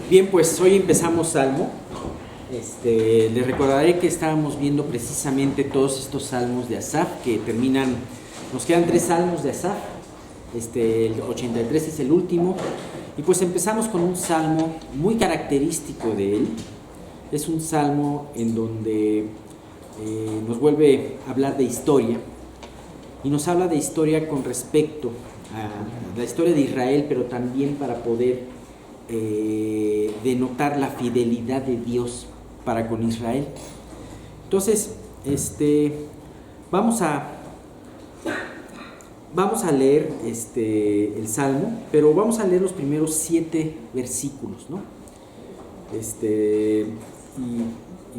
Bien, pues hoy empezamos Salmo. Les recordaré que estábamos viendo precisamente todos estos salmos de Asaf que terminan, nos quedan 3 salmos de Asaf, el 83 es el último, y pues empezamos con un salmo muy característico de él. Es un salmo en donde nos vuelve a hablar de historia, y nos habla de historia con respecto a la historia de Israel, pero también para poder denotar la fidelidad de Dios para con Israel. Entonces, vamos a leer el Salmo, pero vamos a leer los primeros 7 versículos, ¿no? Y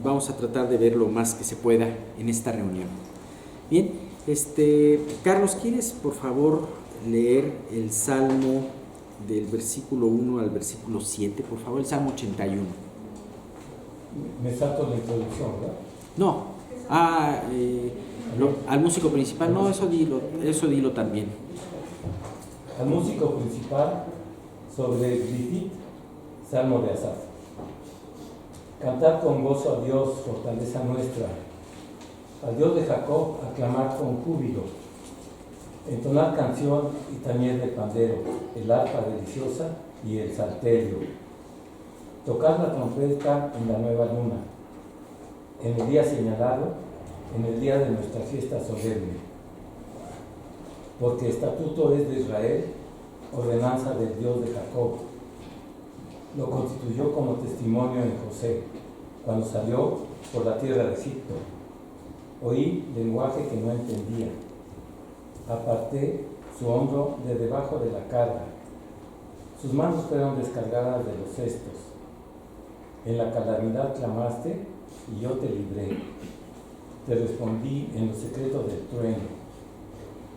vamos a tratar de ver lo más que se pueda en esta reunión. Bien, Carlos, ¿quieres por favor leer el Salmo del versículo 1 al versículo 7, por favor, el Salmo 81? Me salto la introducción, ¿verdad? No, al músico principal, no, eso dilo también. Al músico principal sobre Grifit, Salmo de Asaf. Cantar con gozo a Dios, fortaleza nuestra. Al Dios de Jacob, aclamar con júbilo. Entonar canción y tañer de pandero, el arpa deliciosa y el salterio. Tocar la trompeta en la nueva luna, en el día señalado, en el día de nuestra fiesta solemne. Porque estatuto es de Israel, ordenanza del Dios de Jacob. Lo constituyó como testimonio en José, cuando salió por la tierra de Egipto. Oí lenguaje que no entendía. Aparté su hombro de debajo de la carga. Sus manos fueron descargadas de los cestos. En la calamidad clamaste y yo te libré. Te respondí en lo secreto del trueno.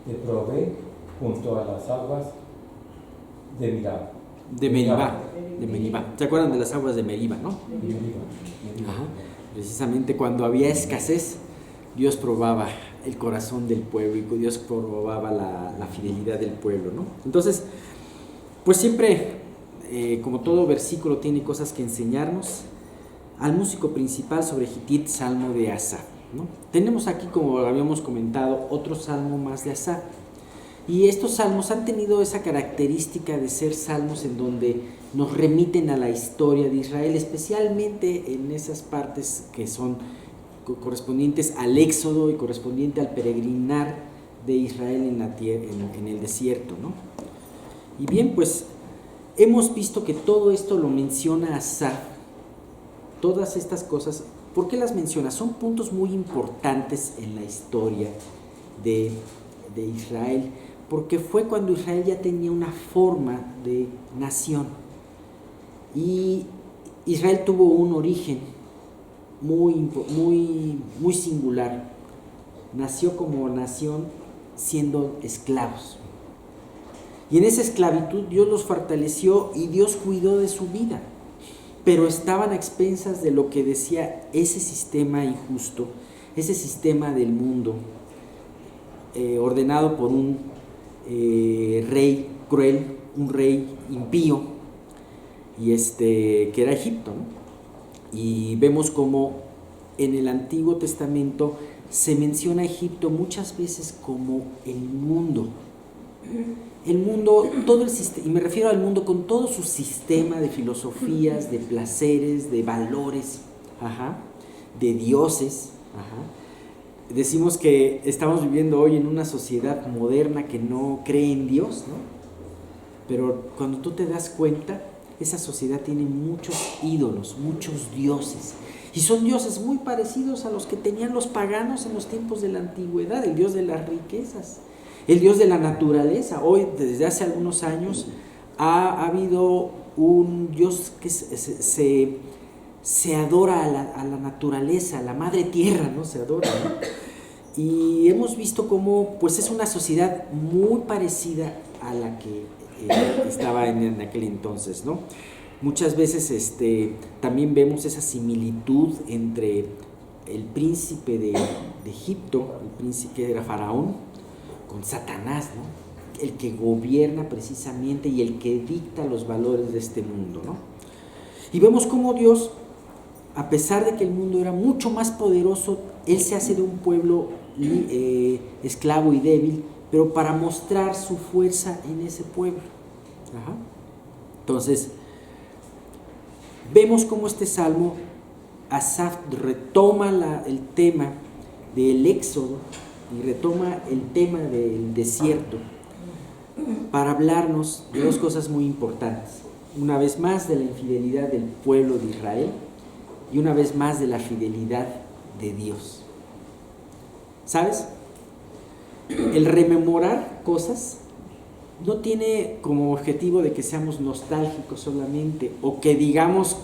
Te probé junto a las aguas de Meribá. De Meribá. ¿Se acuerdan de las aguas de Meribá, no? Ajá. Precisamente cuando había escasez, Dios probaba el corazón del pueblo y Dios probaba la fidelidad del pueblo, ¿no? Entonces, pues siempre, como todo versículo tiene cosas que enseñarnos, al músico principal sobre Gitit, Salmo de Asaf, ¿no? Tenemos aquí, como habíamos comentado, otro salmo más de Asaf. Y estos salmos han tenido esa característica de ser salmos en donde nos remiten a la historia de Israel, especialmente en esas partes que son correspondientes al éxodo y correspondiente al peregrinar de Israel en la tierra, en el desierto, ¿no? Y bien, pues hemos visto que todo esto lo menciona Asaf, todas estas cosas. ¿Por qué las menciona? Son puntos muy importantes en la historia de Israel, porque fue cuando Israel ya tenía una forma de nación y Israel tuvo un origen muy singular. Nació como nación siendo esclavos. Y en esa esclavitud Dios los fortaleció y Dios cuidó de su vida. Pero estaban a expensas de lo que decía ese sistema injusto, ese sistema del mundo, ordenado por un rey cruel, un rey impío, y que era Egipto, ¿no? Y vemos como en el Antiguo Testamento se menciona a Egipto muchas veces como el mundo, todo el sistema, y me refiero al mundo con todo su sistema de filosofías, de placeres, de valores, de dioses. Decimos que estamos viviendo hoy en una sociedad moderna que no cree en Dios, ¿no? Pero cuando tú te das cuenta, esa sociedad tiene muchos ídolos, muchos dioses. Y son dioses muy parecidos a los que tenían los paganos en los tiempos de la antigüedad. El dios de las riquezas, el dios de la naturaleza. Hoy, desde hace algunos años, ha habido un dios que se adora a la naturaleza, a la madre tierra, ¿no? Se adora, ¿no? Y hemos visto cómo pues es una sociedad muy parecida a la que estaba en aquel entonces, ¿no? Muchas veces también vemos esa similitud entre el príncipe de Egipto, el príncipe que era Faraón, con Satanás, ¿no? El que gobierna precisamente y el que dicta los valores de este mundo, ¿no? Y vemos cómo Dios, a pesar de que el mundo era mucho más poderoso, Él se hace de un pueblo esclavo y débil, pero para mostrar su fuerza en ese pueblo. Ajá. Entonces, vemos cómo este salmo, Asaf retoma el tema del éxodo y retoma el tema del desierto para hablarnos de dos cosas muy importantes. Una vez más de la infidelidad del pueblo de Israel y una vez más de la fidelidad de Dios. ¿Sabes? El rememorar cosas no tiene como objetivo de que seamos nostálgicos solamente o que digamos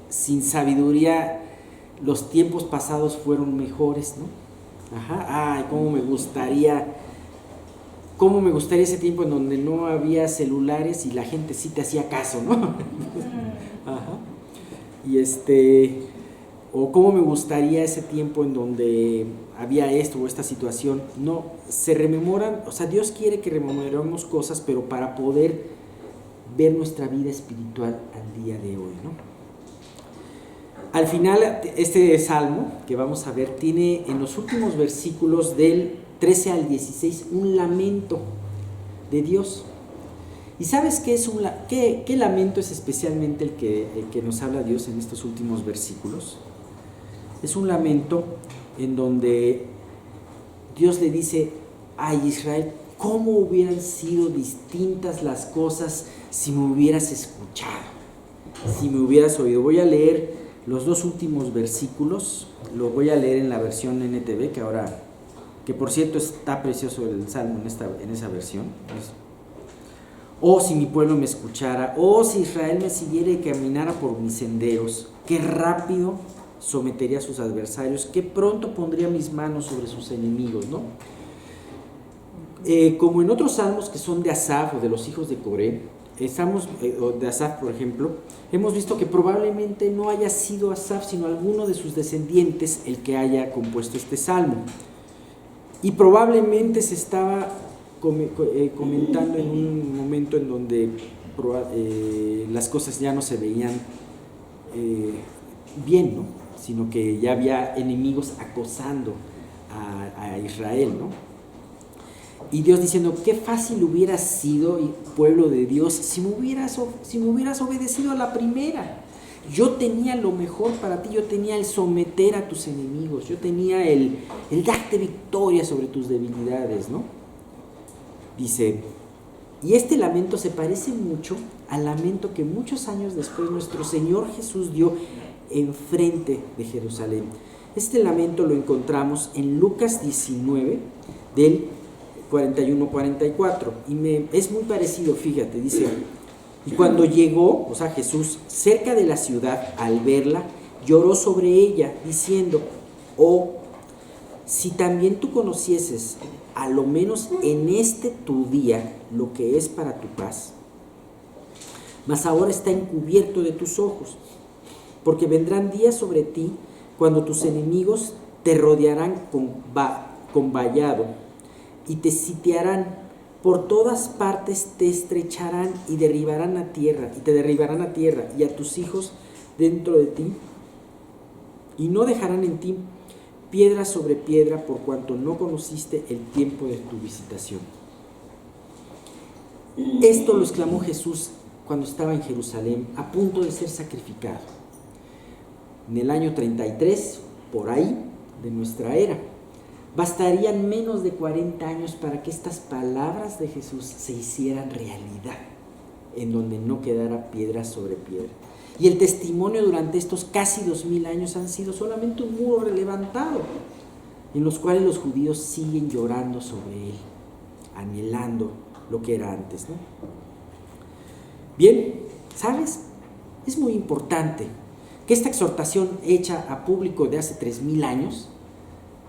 sin sabiduría los tiempos pasados fueron mejores, ¿no? Ajá, ay, cómo me gustaría ese tiempo en donde no había celulares y la gente sí te hacía caso, ¿no? Ajá. Y o cómo me gustaría ese tiempo en donde había esto o esta situación. No, se rememoran, o sea, Dios quiere que rememoremos cosas, pero para poder ver nuestra vida espiritual al día de hoy, ¿no? Al final, este salmo que vamos a ver tiene en los últimos versículos del 13 al 16 un lamento de Dios. ¿Y sabes qué es qué lamento es especialmente el que nos habla Dios en estos últimos versículos? Es un lamento en donde Dios le dice a Israel: ¿cómo hubieran sido distintas las cosas si me hubieras escuchado, si me hubieras oído? Voy a leer los dos últimos versículos, lo voy a leer en la versión NTV, que por cierto está precioso el salmo en esa versión. Oh, si mi pueblo me escuchara, oh, si Israel me siguiera y caminara por mis senderos, qué rápido sometería a sus adversarios, qué pronto pondría mis manos sobre sus enemigos, ¿no? Como en otros salmos que son de Asaf o de los hijos de Coré, de Asaf, por ejemplo, hemos visto que probablemente no haya sido Asaf, sino alguno de sus descendientes el que haya compuesto este salmo. Y probablemente se estaba comentando en un momento en donde las cosas ya no se veían bien, ¿no? Sino que ya había enemigos acosando a Israel, ¿no? Y Dios diciendo: qué fácil hubiera sido, pueblo de Dios, si me hubieras obedecido a la primera. Yo tenía lo mejor para ti, yo tenía el someter a tus enemigos, yo tenía el darte victoria sobre tus debilidades, ¿no? Dice, y este lamento se parece mucho al lamento que muchos años después nuestro Señor Jesús dio enfrente de Jerusalén. Este lamento lo encontramos en Lucas 19, del 41-44, y es muy parecido, fíjate, dice: y cuando llegó, o sea, Jesús, cerca de la ciudad, al verla, lloró sobre ella, diciendo: oh, si también tú conocieses, a lo menos en este tu día, lo que es para tu paz, mas ahora está encubierto de tus ojos, porque vendrán días sobre ti cuando tus enemigos te rodearán con vallado y te sitiarán por todas partes, te estrecharán y te derribarán a tierra y a tus hijos dentro de ti, y no dejarán en ti piedra sobre piedra, por cuanto no conociste el tiempo de tu visitación. Esto lo exclamó Jesús cuando estaba en Jerusalén, a punto de ser sacrificado, en el año 33, por ahí, de nuestra era. Bastarían menos de 40 años para que estas palabras de Jesús se hicieran realidad, en donde no quedara piedra sobre piedra. Y el testimonio durante estos casi 2000 años han sido solamente un muro relevantado, en los cuales los judíos siguen llorando sobre él, anhelando lo que era antes, ¿no? Bien, ¿sabes? Es muy importante que esta exhortación hecha a público de hace 3000 años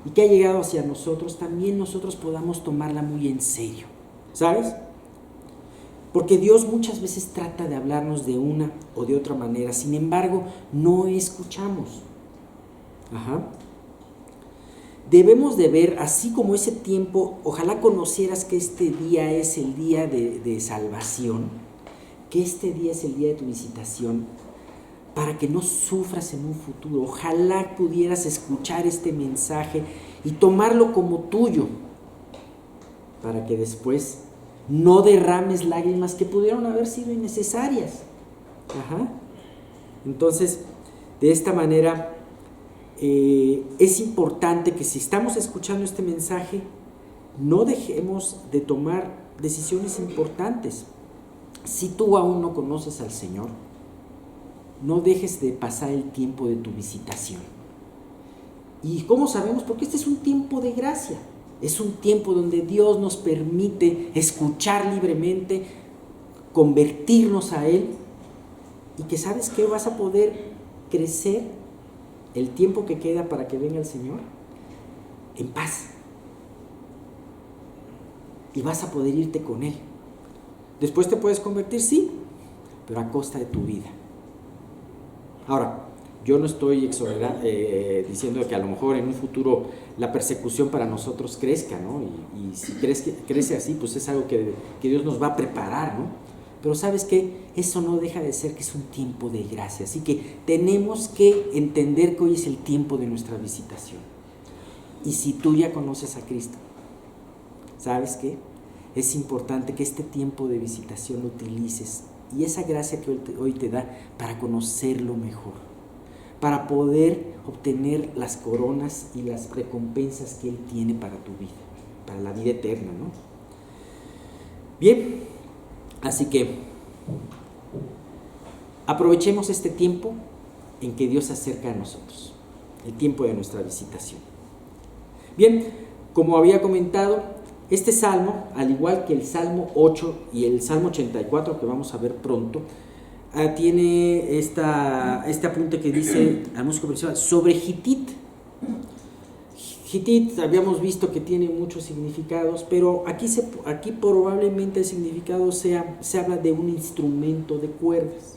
y que ha llegado hacia nosotros, también nosotros podamos tomarla muy en serio, ¿sabes? Porque Dios muchas veces trata de hablarnos de una o de otra manera, sin embargo, no escuchamos. Debemos de ver, así como ese tiempo, ojalá conocieras que este día es el día de salvación, que este día es el día de tu visitación, para que no sufras en un futuro. Ojalá pudieras escuchar este mensaje y tomarlo como tuyo, para que después no derrames lágrimas que pudieron haber sido innecesarias. Entonces, de esta manera, es importante que si estamos escuchando este mensaje, no dejemos de tomar decisiones importantes. Si tú aún no conoces al Señor, no dejes de pasar el tiempo de tu visitación. ¿Y cómo sabemos? Porque este es un tiempo de gracia. Es un tiempo donde Dios nos permite escuchar libremente, convertirnos a Él, y que sabes que vas a poder crecer el tiempo que queda para que venga el Señor en paz. Y vas a poder irte con Él. Después te puedes convertir, sí, pero a costa de tu vida. Ahora, yo no estoy diciendo que a lo mejor en un futuro la persecución para nosotros crezca, ¿no? Y si crece así, pues es algo que Dios nos va a preparar, ¿no? Pero ¿sabes qué? Eso no deja de ser que es un tiempo de gracia. Así que tenemos que entender que hoy es el tiempo de nuestra visitación. Y si tú ya conoces a Cristo, ¿sabes qué? Es importante que este tiempo de visitación lo utilices, y esa gracia que hoy te da, para conocerlo mejor, para poder obtener las coronas y las recompensas que Él tiene para tu vida, para la vida eterna, ¿no? Bien, así que aprovechemos este tiempo en que Dios se acerca a nosotros, el tiempo de nuestra visitación. Bien, como había comentado, este salmo, al igual que el Salmo 8 y el Salmo 84, que vamos a ver pronto, tiene este apunte que dice al músico principal sobre Gitit. Gitit habíamos visto que tiene muchos significados, pero aquí probablemente el significado se habla de un instrumento de cuerdas.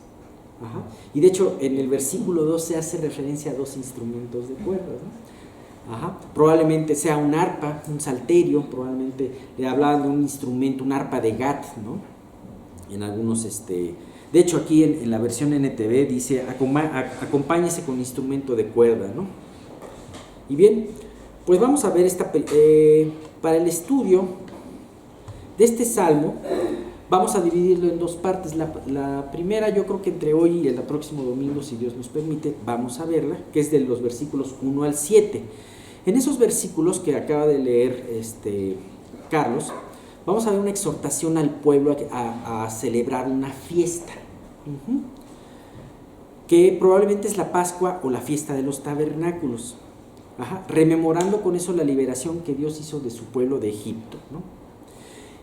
Y de hecho en el versículo 2 se hace referencia a dos instrumentos de cuerdas, ¿no? Probablemente sea un arpa, un salterio, probablemente le hablaban de un instrumento, un arpa de Gat, ¿no? En algunos, de hecho aquí en la versión NTV dice acompáñese con instrumento de cuerda, ¿no? Y bien, pues vamos a ver para el estudio de este salmo, vamos a dividirlo en dos partes. La primera, yo creo que entre hoy y el próximo domingo, si Dios nos permite, vamos a verla, que es de los versículos 1 al 7. En esos versículos que acaba de leer Carlos, vamos a ver una exhortación al pueblo a celebrar una fiesta, que probablemente es la Pascua o la fiesta de los tabernáculos, rememorando con eso la liberación que Dios hizo de su pueblo de Egipto, ¿no?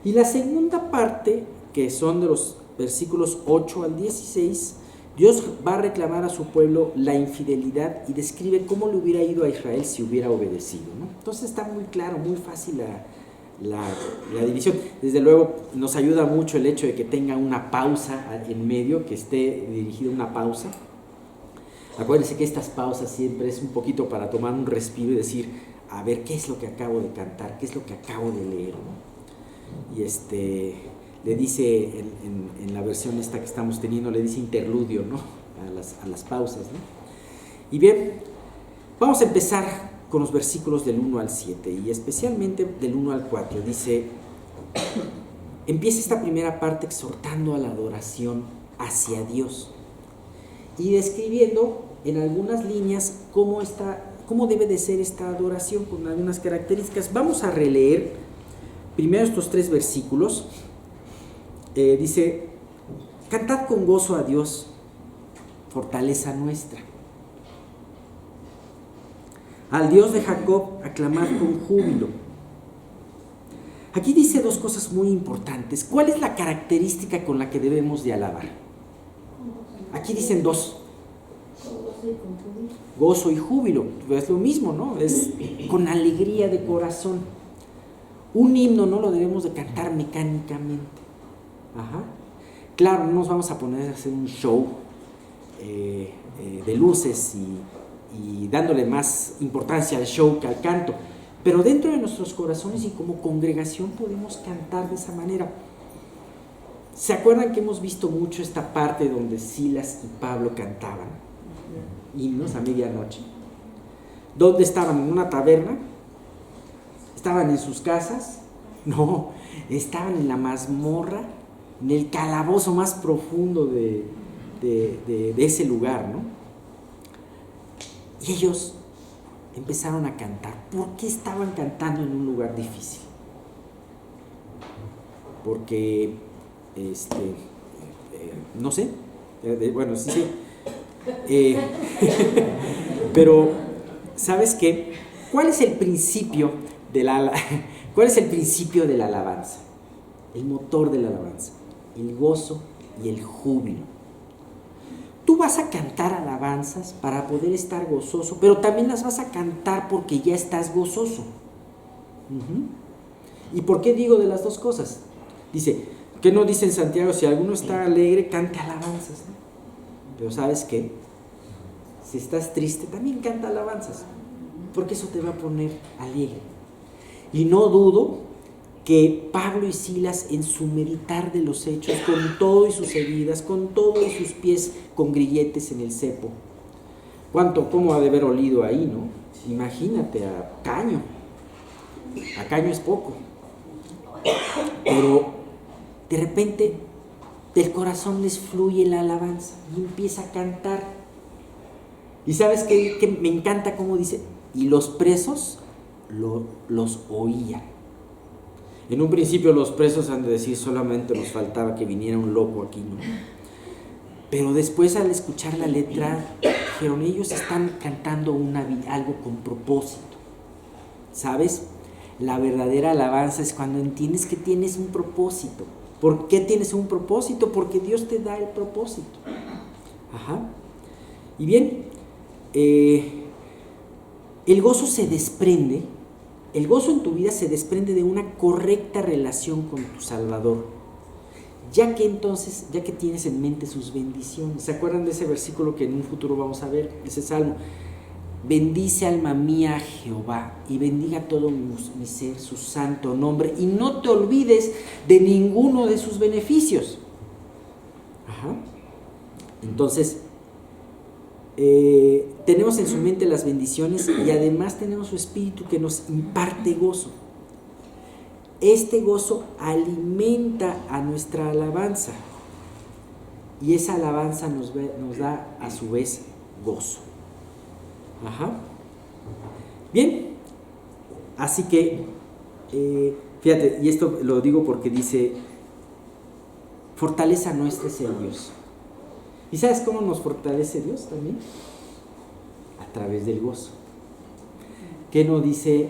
Y la segunda parte, que son de los versículos 8 al 16, Dios va a reclamar a su pueblo la infidelidad y describe cómo le hubiera ido a Israel si hubiera obedecido, ¿no? Entonces está muy claro, muy fácil la división. Desde luego nos ayuda mucho el hecho de que tenga una pausa en medio, que esté dirigida una pausa. Acuérdense que estas pausas siempre es un poquito para tomar un respiro y decir, a ver, ¿qué es lo que acabo de cantar? ¿Qué es lo que acabo de leer, ¿no? Y le dice en la versión esta que estamos teniendo, le dice interludio, ¿no? A las pausas, ¿no? Y bien, vamos a empezar con los versículos del 1 al 7 y especialmente del 1 al 4. Dice, empieza esta primera parte exhortando a la adoración hacia Dios y describiendo en algunas líneas cómo debe de ser esta adoración, con algunas características. Vamos a releer primero estos 3 versículos. Dice, cantad con gozo a Dios, fortaleza nuestra. Al Dios de Jacob, aclamad con júbilo. Aquí dice 2 cosas muy importantes. ¿Cuál es la característica con la que debemos de alabar? Aquí dicen 2. Gozo y júbilo. Es lo mismo, ¿no? Es con alegría de corazón. Un himno no lo debemos de cantar mecánicamente. Claro, no nos vamos a poner a hacer un show de luces y dándole más importancia al show que al canto, pero dentro de nuestros corazones y como congregación podemos cantar de esa manera. ¿Se acuerdan que hemos visto mucho esta parte donde Silas y Pablo cantaban himnos a medianoche? ¿Dónde estaban? ¿En una taberna? ¿Estaban en sus casas? No, estaban en la mazmorra, en el calabozo más profundo de ese lugar, ¿no? Y ellos empezaron a cantar. ¿Por qué estaban cantando en un lugar difícil? Porque, no sé, bueno, sí, pero, ¿sabes qué? ¿Cuál es el principio de la alabanza? El motor de la alabanza, el gozo y el júbilo. Tú vas a cantar alabanzas para poder estar gozoso, pero también las vas a cantar porque ya estás gozoso. ¿Y por qué digo de las dos cosas? Dice, ¿qué no dice en Santiago? Si alguno está alegre, cante alabanzas, ¿no? Pero ¿sabes qué? Si estás triste, también canta alabanzas, porque eso te va a poner alegre. Y no dudo que Pablo y Silas, en su meditar de los hechos, con todo y sus heridas, con todo y sus pies con grilletes en el cepo, ¿cómo ha de haber olido ahí, no? Imagínate, a caño es poco, pero de repente del corazón les fluye la alabanza y empieza a cantar. Y ¿sabes qué? Que me encanta cómo dice, y los presos los oían. En un principio los presos han de decir, solamente nos faltaba que viniera un loco aquí, ¿no? Pero después, al escuchar la letra, dijeron, ellos están cantando algo con propósito. ¿Sabes? La verdadera alabanza es cuando entiendes que tienes un propósito. ¿Por qué tienes un propósito? Porque Dios te da el propósito. Ajá. Y bien, el gozo en tu vida se desprende de una correcta relación con tu Salvador, ya que tienes en mente sus bendiciones. ¿Se acuerdan de ese versículo que en un futuro vamos a ver? Ese salmo: bendice alma mía a Jehová y bendiga todo mi ser su santo nombre, y no te olvides de ninguno de sus beneficios. Ajá. Entonces, tenemos en su mente las bendiciones y además tenemos su espíritu que nos imparte gozo. Este gozo alimenta a nuestra alabanza y esa alabanza nos da a su vez gozo. Ajá. Bien, así que fíjate, y esto lo digo porque dice, fortaleza nuestra es el Dios. ¿Y sabes cómo nos fortalece Dios también? A través del gozo. ¿Qué no dice?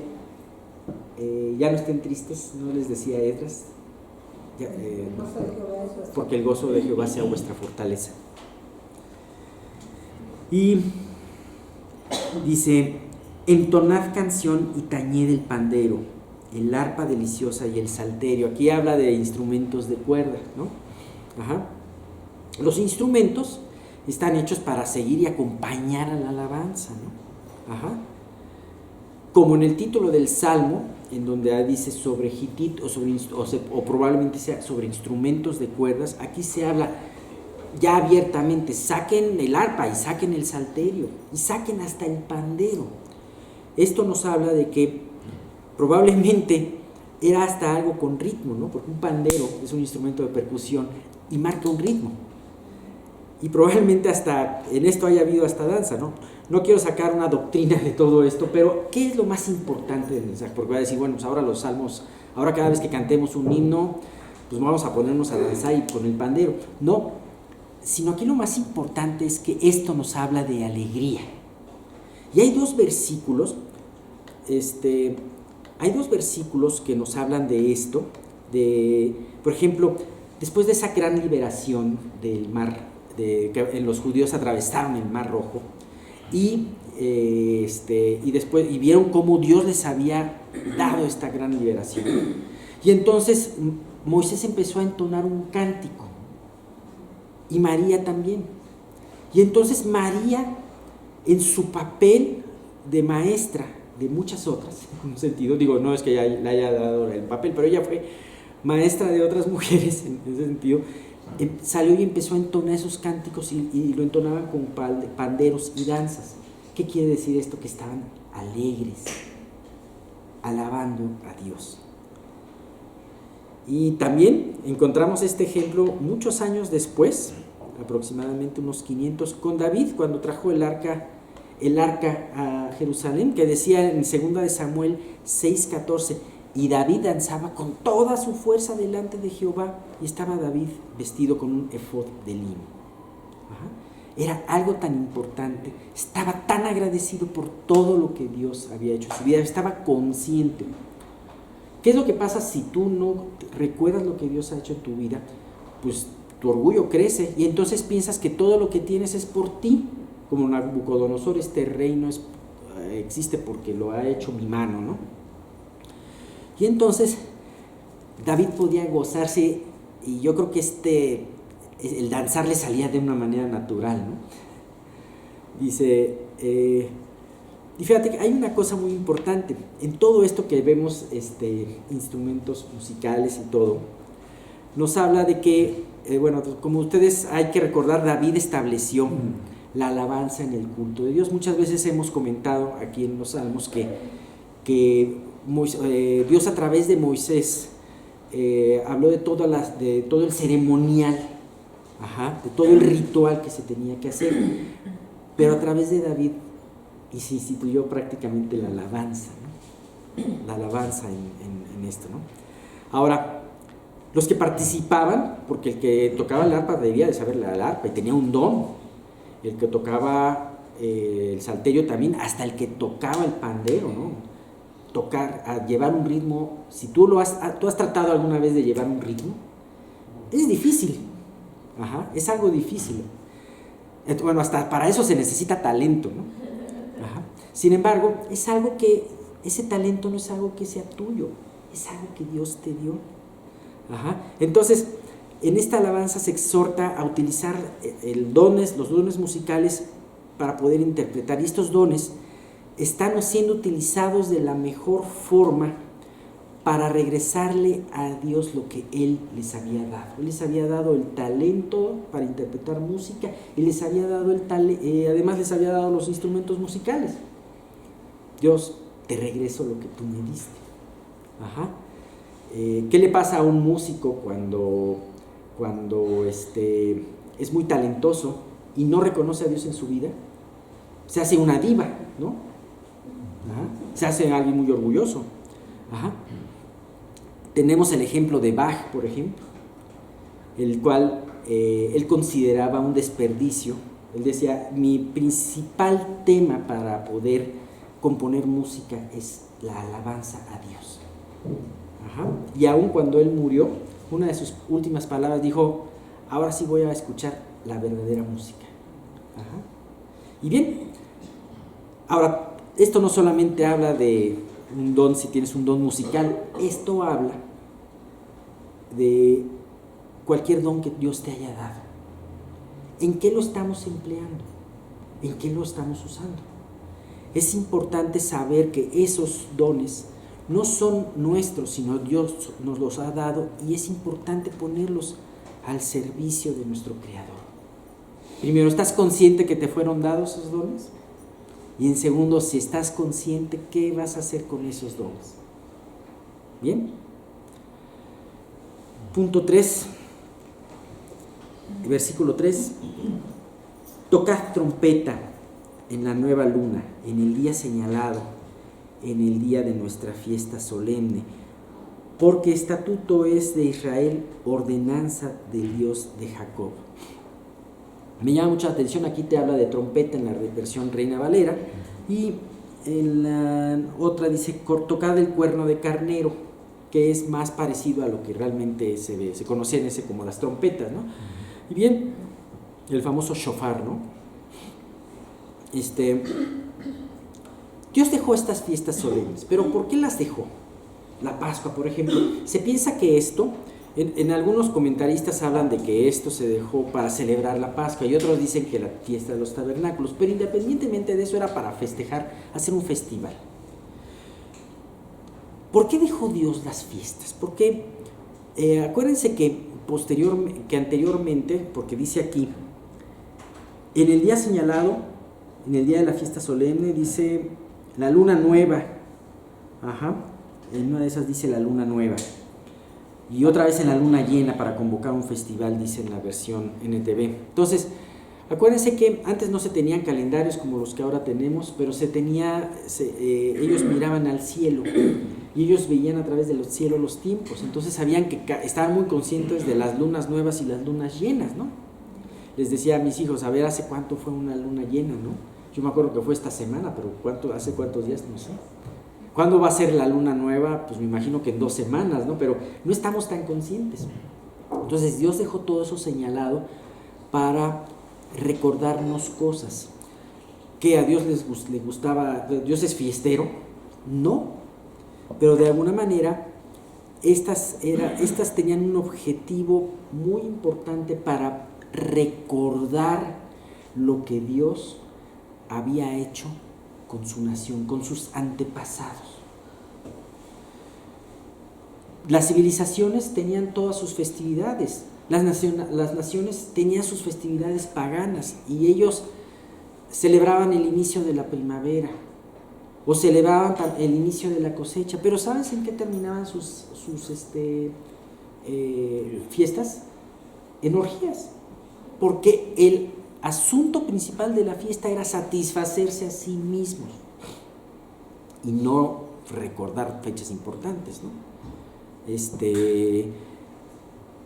Ya no estén tristes, ¿no les decía Esdras? Porque el gozo de Jehová sea vuestra fortaleza. Y dice, entonad canción y tañed el pandero, el arpa deliciosa y el salterio. Aquí habla de instrumentos de cuerda, ¿no? Ajá. Los instrumentos están hechos para seguir y acompañar a la alabanza, ¿no? Ajá. Como en el título del Salmo, en donde dice sobre hitit o probablemente sea sobre instrumentos de cuerdas, aquí se habla ya abiertamente, saquen el arpa y saquen el salterio y saquen hasta el pandero. Esto nos habla de que probablemente era hasta algo con ritmo, ¿no? Porque un pandero es un instrumento de percusión y marca un ritmo. Y probablemente hasta en esto haya habido hasta danza, ¿no? No quiero sacar una doctrina de todo esto, pero ¿qué es lo más importante del mensaje? Porque voy a decir, bueno, pues ahora los salmos, ahora cada vez que cantemos un himno, pues vamos a ponernos a danzar y con el pandero. No, sino aquí lo más importante es que esto nos habla de alegría. Y hay dos versículos, que nos hablan de esto, por ejemplo, después de esa gran liberación del mar, que los judíos atravesaron el Mar Rojo y después vieron cómo Dios les había dado esta gran liberación, y entonces Moisés empezó a entonar un cántico y María también, y entonces María, en su papel de maestra de muchas otras, en un sentido, digo, no es que ella le haya dado el papel, pero ella fue maestra de otras mujeres en ese sentido, salió y empezó a entonar esos cánticos y lo entonaban con panderos y danzas. ¿Qué quiere decir esto? Que estaban alegres, alabando a Dios. Y también encontramos este ejemplo muchos años después, aproximadamente unos 500, con David, cuando trajo el arca a Jerusalén, que decía en 2 de Samuel 6:14, y David danzaba con toda su fuerza delante de Jehová, y estaba David vestido con un efod de lino. Era algo tan importante, estaba tan agradecido por todo lo que Dios había hecho en su vida, estaba consciente. ¿Qué es lo que pasa si tú no recuerdas lo que Dios ha hecho en tu vida? Pues tu orgullo crece y entonces piensas que todo lo que tienes es por ti. Como Nabucodonosor, este reino existe porque lo ha hecho mi mano, ¿no? Y entonces David podía gozarse, y yo creo que el danzar le salía de una manera natural, ¿no? Dice, y fíjate que hay una cosa muy importante en todo esto que vemos, instrumentos musicales y todo, nos habla de que, como ustedes hay que recordar, David estableció la alabanza en el culto de Dios. Muchas veces hemos comentado aquí en los Salmos que Dios a través de Moisés habló de todo el ceremonial, de todo el ritual que se tenía que hacer, pero a través de David y se instituyó prácticamente la alabanza, ¿no? La alabanza en esto, ¿no? Ahora, los que participaban, porque el que tocaba el arpa debía de saber la arpa y tenía un don, el que tocaba el salterio también, hasta el que tocaba el pandero, ¿no? Llevar un ritmo, si tú has tratado alguna vez de llevar un ritmo, es difícil, es algo difícil. Bueno, hasta para eso se necesita talento, ¿no? Sin embargo, ese talento no es algo que sea tuyo, es algo que Dios te dio. Entonces, en esta alabanza se exhorta a utilizar los dones musicales para poder interpretar, y estos dones están siendo utilizados de la mejor forma para regresarle a Dios lo que Él les había dado. Él les había dado el talento para interpretar música y les había dado además les había dado los instrumentos musicales. Dios, te regreso lo que tú me diste. ¿Qué le pasa a un músico cuando es muy talentoso y no reconoce a Dios en su vida? Se hace una diva, ¿no? Se hace alguien muy orgulloso. Tenemos el ejemplo de Bach, por ejemplo, el cual él consideraba un desperdicio. Él decía, mi principal tema para poder componer música es la alabanza a Dios. Y aún cuando él murió, una de sus últimas palabras dijo, ahora sí voy a escuchar la verdadera música. Y bien, ahora, esto no solamente habla de un don, si tienes un don musical, esto habla de cualquier don que Dios te haya dado. ¿En qué lo estamos empleando? ¿En qué lo estamos usando? Es importante saber que esos dones no son nuestros, sino Dios nos los ha dado, y es importante ponerlos al servicio de nuestro Creador. Primero, ¿estás consciente que te fueron dados esos dones? Y en segundo, si estás consciente, ¿qué vas a hacer con esos dones? ¿Bien? Punto 3, versículo 3. Tocad trompeta en la nueva luna, en el día señalado, en el día de nuestra fiesta solemne, porque estatuto es de Israel, ordenanza del Dios de Jacob. Me llama mucha atención, aquí te habla de trompeta en la versión Reina Valera, y en la otra dice tocad el cuerno de carnero, que es más parecido a lo que realmente se conocían como las trompetas, ¿no? Y bien, el famoso shofar, ¿no? Dios dejó estas fiestas solemnes, pero ¿por qué las dejó? La Pascua, por ejemplo, se piensa que esto, en algunos comentaristas hablan de que esto se dejó para celebrar la Pascua, y otros dicen que la fiesta de los tabernáculos, pero independientemente de eso era para festejar, hacer un festival. ¿Por qué dejó Dios las fiestas? ¿Por qué Acuérdense que anteriormente, porque dice aquí, en el día señalado, en el día de la fiesta solemne, dice la luna nueva. Ajá. En una de esas dice la luna nueva. Y otra vez en la luna llena para convocar un festival, dice en la versión NTV. Entonces, acuérdense que antes no se tenían calendarios como los que ahora tenemos, pero ellos miraban al cielo y ellos veían a través del cielo los tiempos. Entonces sabían que estaban muy conscientes de las lunas nuevas y las lunas llenas, ¿no? Les decía a mis hijos, a ver, ¿hace cuánto fue una luna llena, no? Yo me acuerdo que fue esta semana, pero ¿hace cuántos días? No sé. ¿Cuándo va a ser la luna nueva? Pues me imagino que en 2 semanas, ¿no? Pero no estamos tan conscientes. Entonces Dios dejó todo eso señalado para recordarnos cosas. ¿Que a Dios le gustaba? ¿Dios es fiestero? No. Pero de alguna manera estas tenían un objetivo muy importante para recordar lo que Dios había hecho con su nación, con sus antepasados. Las civilizaciones tenían todas sus festividades, las naciones tenían sus festividades paganas y ellos celebraban el inicio de la primavera o celebraban el inicio de la cosecha, pero ¿sabes en qué terminaban sus fiestas? En orgías, porque el asunto principal de la fiesta era satisfacerse a sí mismos y no recordar fechas importantes, ¿no?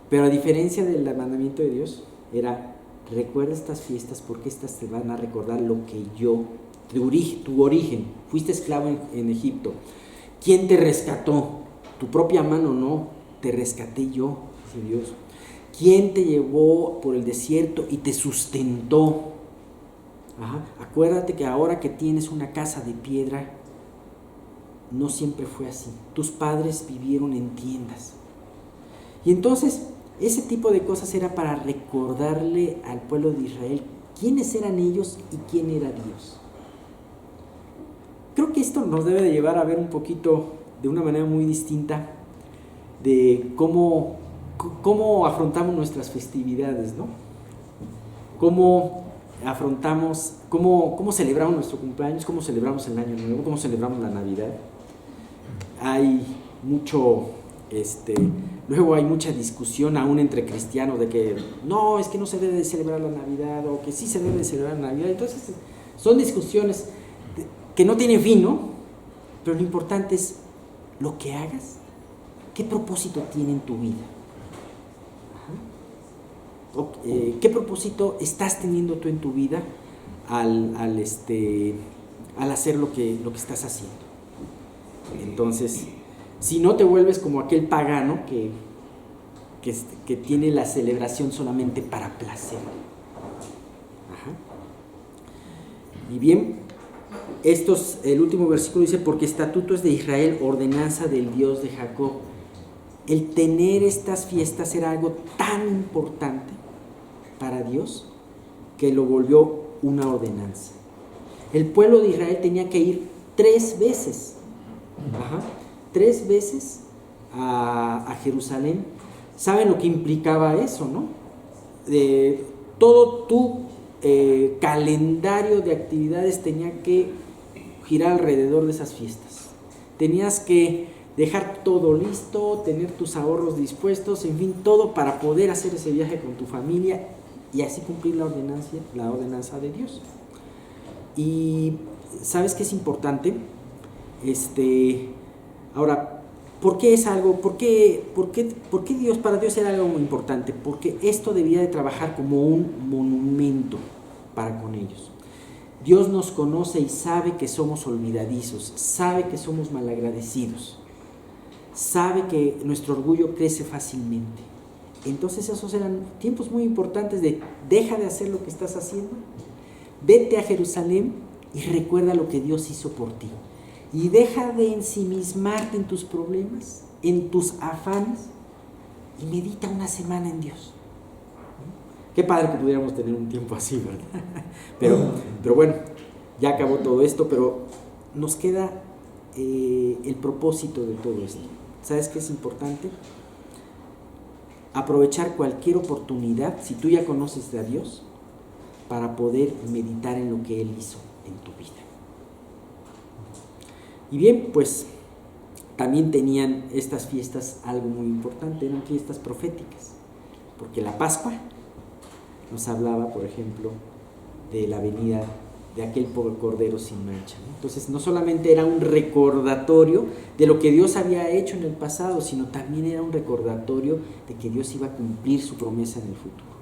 Pero a diferencia del mandamiento de Dios, era: recuerda estas fiestas porque estas te van a recordar lo que tu origen. Fuiste esclavo en Egipto. ¿Quién te rescató? Tu propia mano no, te rescaté yo, dice Dios. ¿Quién te llevó por el desierto y te sustentó? Ajá. Acuérdate que ahora que tienes una casa de piedra, no siempre fue así. Tus padres vivieron en tiendas. Y entonces, ese tipo de cosas era para recordarle al pueblo de Israel quiénes eran ellos y quién era Dios. Creo que esto nos debe de llevar a ver un poquito, de una manera muy distinta, de cómo afrontamos nuestras festividades, ¿no? Cómo afrontamos, cómo celebramos nuestro cumpleaños, cómo celebramos el Año Nuevo, cómo celebramos la Navidad. Hay mucho, luego hay mucha discusión aún entre cristianos de que no, es que no se debe de celebrar la Navidad, o que sí se debe de celebrar la Navidad. Entonces, son discusiones que no tienen fin, ¿no? Pero lo importante es lo que hagas, qué propósito tiene en tu vida. ¿Qué propósito estás teniendo tú en tu vida al hacer lo que estás haciendo? Entonces, si no te vuelves como aquel pagano que tiene la celebración solamente para placer. Ajá. Y bien, el último versículo dice: porque estatuto es de Israel, ordenanza del Dios de Jacob. El tener estas fiestas era algo tan importante para Dios que lo volvió una ordenanza. El pueblo de Israel tenía que ir 3 veces, 3 veces a Jerusalén. ¿Saben lo que implicaba eso, no? Todo tu calendario de actividades tenía que girar alrededor de esas fiestas. Tenías que dejar todo listo, tener tus ahorros dispuestos, en fin, todo para poder hacer ese viaje con tu familia y así cumplir la ordenanza de Dios. Y ¿sabes qué es importante? Ahora, ¿por qué es algo? ¿Por qué para Dios era algo muy importante? Porque esto debía de trabajar como un monumento para con ellos. Dios nos conoce y sabe que somos olvidadizos, sabe que somos malagradecidos, sabe que nuestro orgullo crece fácilmente. Entonces esos eran tiempos muy importantes de: deja de hacer lo que estás haciendo, vete a Jerusalén y recuerda lo que Dios hizo por ti. Y deja de ensimismarte en tus problemas, en tus afanes, y medita una semana en Dios. Qué padre que pudiéramos tener un tiempo así, ¿verdad? Pero bueno, ya acabó todo esto, pero nos queda el propósito de todo esto. ¿Sabes qué es importante? aprovechar cualquier oportunidad, si tú ya conoces a Dios, para poder meditar en lo que Él hizo en tu vida. Y bien, pues también tenían estas fiestas algo muy importante, eran fiestas proféticas, porque la Pascua nos hablaba, por ejemplo, de la venida de aquel Cordero sin mancha, ¿no? Entonces no solamente era un recordatorio de lo que Dios había hecho en el pasado, sino también era un recordatorio de que Dios iba a cumplir su promesa en el futuro.